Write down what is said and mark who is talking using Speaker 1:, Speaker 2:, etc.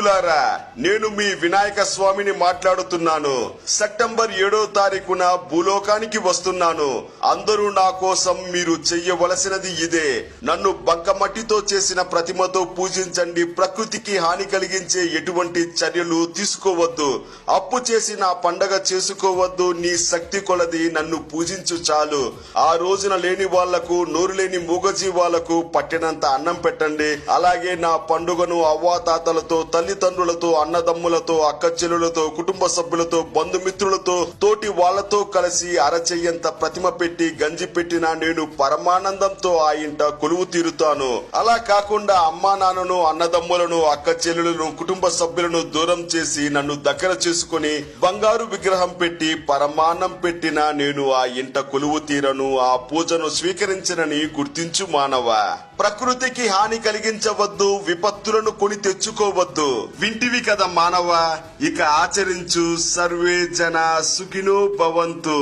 Speaker 1: బంధువులారా, నేను మీ వినాయక స్వామిని మాట్లాడుతున్నాను. సెప్టెంబర్ 7వ తారీఖున భూలోకానికి వస్తున్నాను. అందరూ నా కోసం మీరు చెయ్యవలసినది ఇదే. నన్ను బంకమట్టితో చేసిన ప్రతిమతో పూజించండి. ప్రకృతికి హాని కలిగించే ఎటువంటి చర్యలు తీసుకోవద్దు. అప్పు చేసి నా పండగ చేసుకోవద్దు. నీ శక్తి కొలది నన్ను పూజించు చాలు. ఆ రోజున లేని వాళ్లకు, నోరు లేని మూగజీవాలకు పట్టినంత అన్నం పెట్టండి. అలాగే నా పండుగను అవ్వాతాతలతో, తల్లిదండ్రులతో, అన్నదమ్ములతో, అక్క చెల్లులతో, కుటుంబ సభ్యులతో, బంధుమిత్రులతో, తోటి వాళ్లతో కలిసి అరచెయ్యంత ప్రతిమ పెట్టి గంజి పెట్టినా నేను పరమానందంతో ఆ ఇంట కొలువు తీరుతాను. అలా కాకుండా అమ్మా నాన్నను, అన్నదమ్ములను, అక్క చెల్లులను, కుటుంబ సభ్యులను దూరం చేసి నన్ను దగ్గర చేసుకుని బంగారు విగ్రహం పెట్టి పరమాన్నం పెట్టినా నేను ఆ ఇంట కొలువు తీరను. ఆ పూజను స్వీకరించనని గుర్తించు మానవా. ప్రకృతికి హాని కలిగించవద్దు. విపత్తులను కొని తెచ్చుకోవద్దు. వింటివి కదా మానవా, ఇక ఆచరించు. సర్వే జన సుఖినో భవంతు.